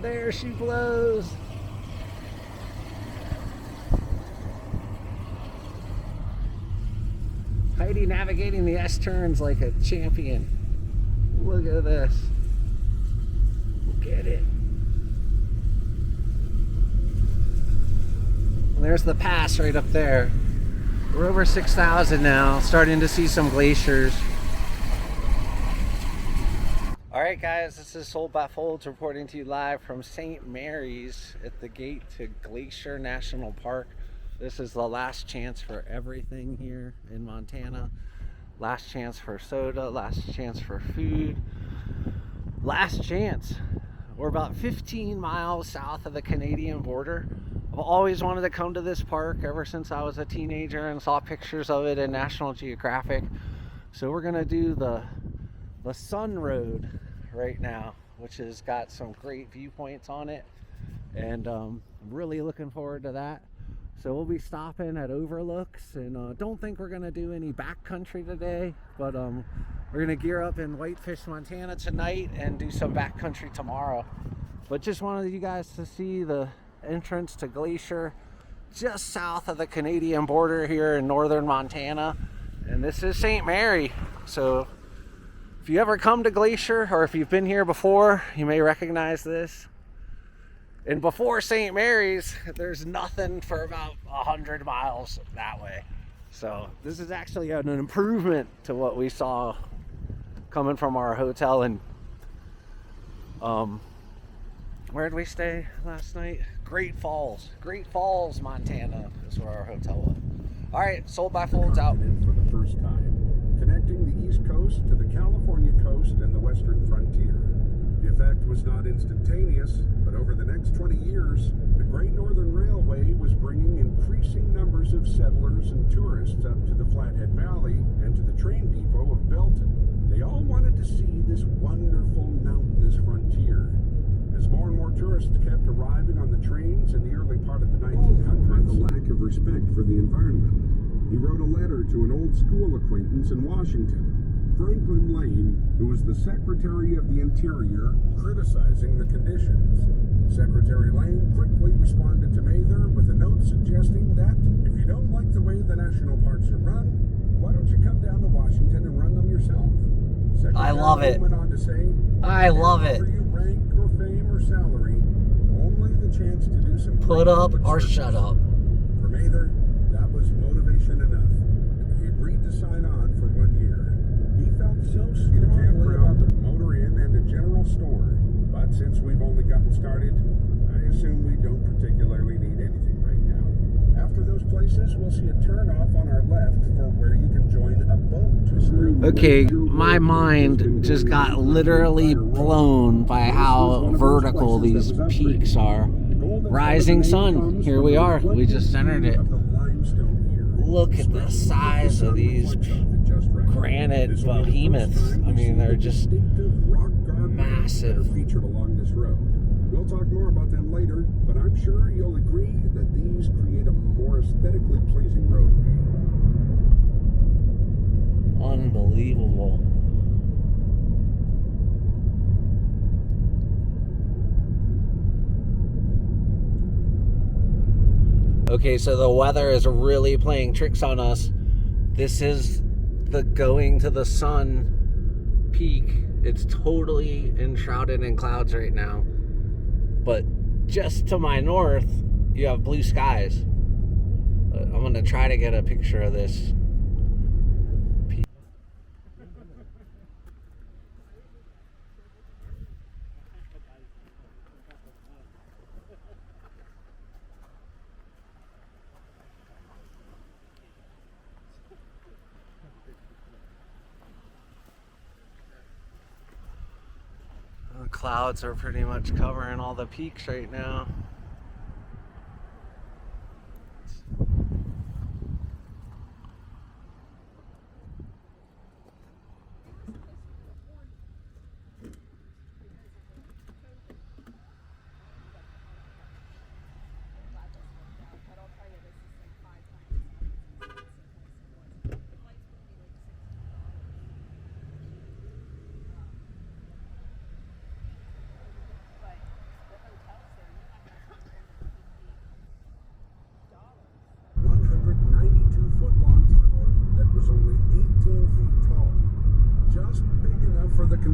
There she blows. Heidi navigating the S-turns like a champion. Look at this. Look at it. And there's the pass right up there. We're over 6,000 now, starting to see some glaciers. Alright guys, this is Sold by Folds reporting to you live from St. Mary's at the gate to Glacier National Park. This is the last chance for everything here in Montana. Last chance for soda, last chance for food. Last chance. We're about 15 miles south of the Canadian border. I've always wanted to come to this park ever since I was a teenager and saw pictures of it in National Geographic. So we're gonna do the Sun Road right now, which has got some great viewpoints on it, and I'm really looking forward to that. So we'll be stopping at overlooks, and don't think we're gonna do any backcountry today, but we're gonna gear up in Whitefish, Montana tonight and do some backcountry tomorrow. But just wanted you guys to see the entrance to Glacier just south of the Canadian border here in northern Montana, and this is St. Mary. So if you ever come to Glacier, or if you've been here before, you may recognize this. And before St. Mary's, there's nothing for about 100 miles that way. So this is actually an improvement to what we saw coming from our hotel in where did we stay last night? Great Falls, Montana is where our hotel was. All right, Sold by Folds out. For the first time, connecting the East Coast to the California coast and the Western frontier. The effect was not instantaneous, but over the next 20 years, the Great Northern Railway was bringing increasing numbers of settlers and tourists up to the Flathead Valley and to the train depot of Belton. They all wanted to see this wonderful mountainous frontier. As more and more tourists kept arriving on the trains in the early part of the 1900s, the lack of respect for the environment, he wrote a letter to an old school acquaintance in Washington, Franklin Lane, who was the Secretary of the Interior, criticizing the conditions. Secretary Lane quickly responded to Mather with a note suggesting that if you don't like the way the national parks are run, why don't you come down to Washington and run them yourself? I love it. Went on to say, I love it. offer you rank or fame or salary, only the chance to do some Put up or shut up. For Mather, that was motivation enough. He agreed to sign on for 1 year. He felt so strongly about the motor inn and a general store, but since we've only gotten started, I assume we don't particularly need anything right now. After those places, we'll see a turnoff on our left for where you can join a boat to swim. Okay, my mind just got literally blown by how vertical these peaks are. Rising sun, here we are. We just centered it. Look at the size of these granite behemoths. I mean, they're just massive. Featured along this road. We'll talk more about them later, but I'm sure you'll agree that these create a more aesthetically pleasing roadway. Unbelievable. Okay, so the weather is really playing tricks on us. This is the going to the sun peak. It's totally enshrouded in clouds right now. But just to my north, you have blue skies. I'm going to try to get a picture of this. The clouds are pretty much covering all the peaks right now.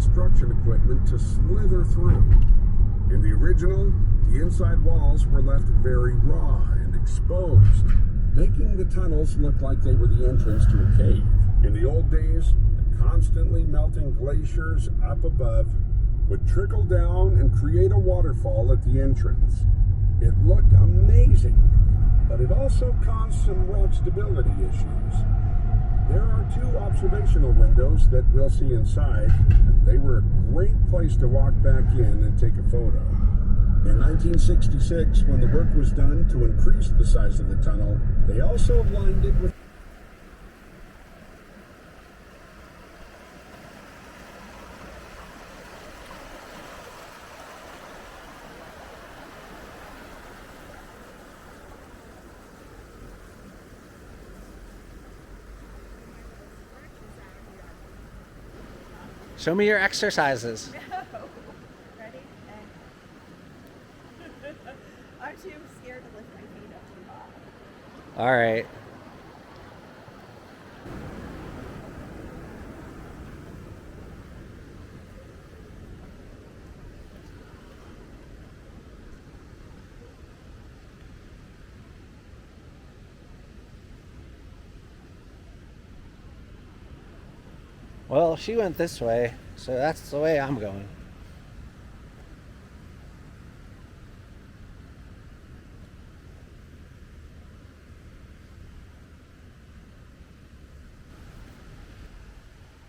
construction equipment to slither through. In the original, the inside walls were left very raw and exposed, making the tunnels look like they were the entrance to a cave. In the old days, the constantly melting glaciers up above would trickle down and create a waterfall at the entrance. It looked amazing, but it also caused some rock stability issues. There are 2 observational windows that we'll see inside. They were a great place to walk back in and take a photo. In 1966, when the work was done to increase the size of the tunnel, they also lined it with Show me your exercises. Ready? I'm too scared to lift my feet up too high. All right. Well, she went this way, so that's the way I'm going.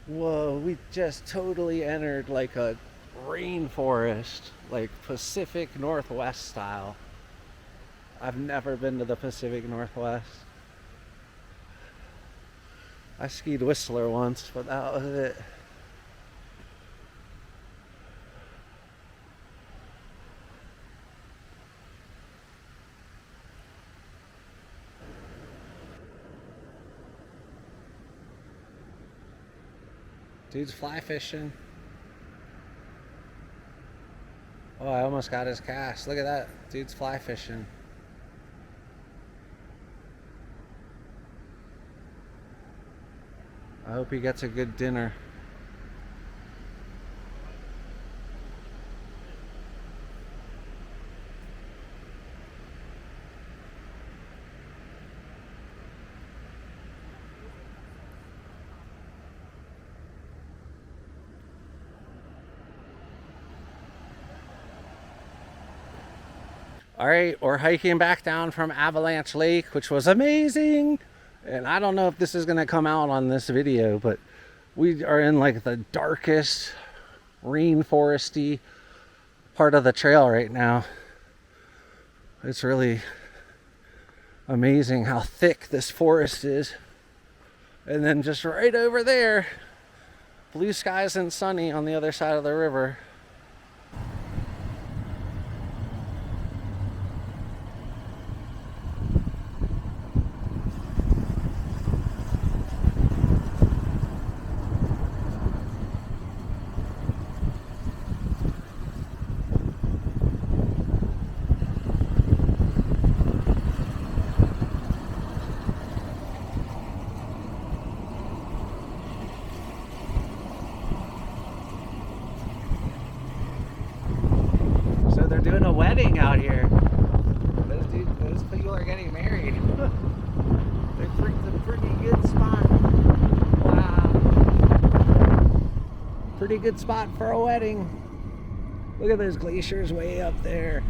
Whoa, we just totally entered like a rainforest, like Pacific Northwest style. I've never been to the Pacific Northwest. I skied Whistler once, but that was it. Dude's fly fishing. Oh, I almost got his cast. Look at that. Dude's fly fishing. I hope he gets a good dinner. All right, we're hiking back down from Avalanche Lake, which was amazing. And I don't know if this is going to come out on this video, but we are in like the darkest rainforesty part of the trail right now. It's really amazing how thick this forest is. And then just right over there, blue skies and sunny on the other side of the river. Doing a wedding out here. Those people are getting married. They picked a pretty good spot. Wow. Pretty good spot for a wedding. Look at those glaciers way up there.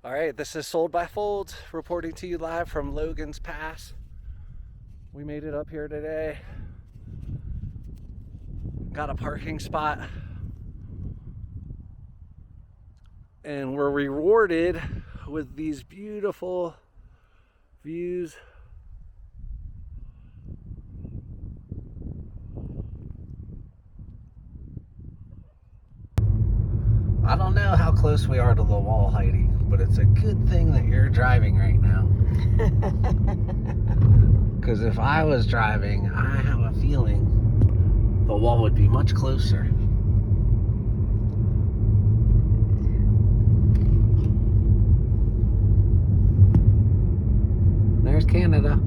All right, this is Sold by Fold reporting to you live from Logan's Pass. We made it up here today. Got a parking spot. And we're rewarded with these beautiful views. I don't know how close we are to the wall, Heidi, but it's a good thing that you're driving right now. Because if I was driving, I have a feeling the wall would be much closer. There's Canada.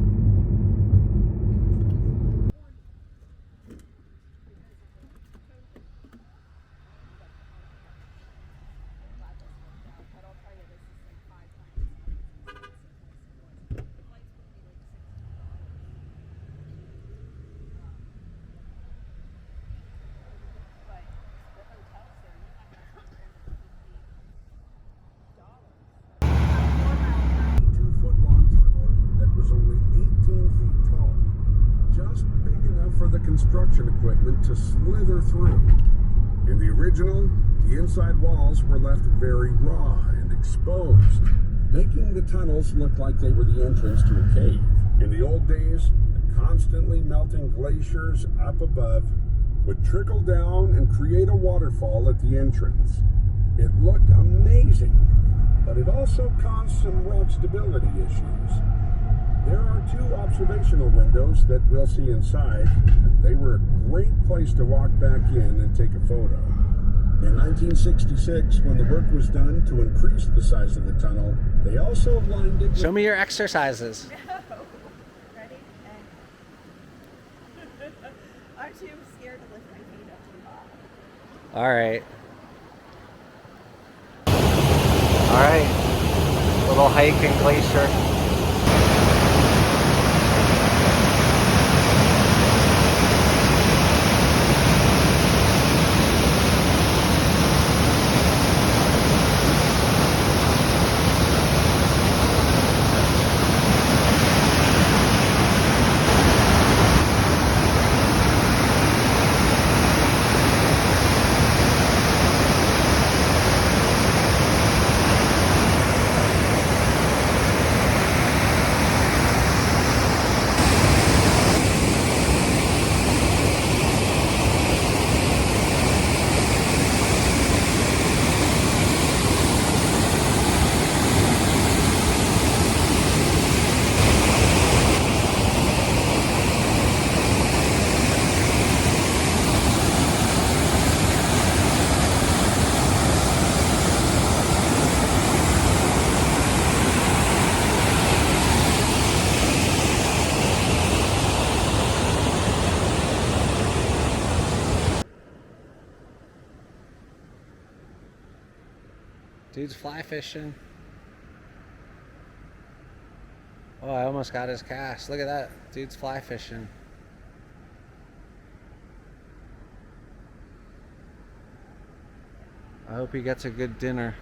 Construction equipment to slither through. In the original, the inside walls were left very raw and exposed, making the tunnels look like they were the entrance to a cave. In the old days, the constantly melting glaciers up above would trickle down and create a waterfall at the entrance. It looked amazing, but it also caused some rock stability issues. There are 2 observational windows that we'll see inside. They were a great place to walk back in and take a photo. In 1966, when the work was done to increase the size of the tunnel, they also lined it with... Show me your exercises. Ready? I'm too scared to lift my feet up to the bottom. All right. All right. Little hike in Glacier. Dude's fly fishing. Oh, I almost got his cast. Look at that. Dude's fly fishing. I hope he gets a good dinner.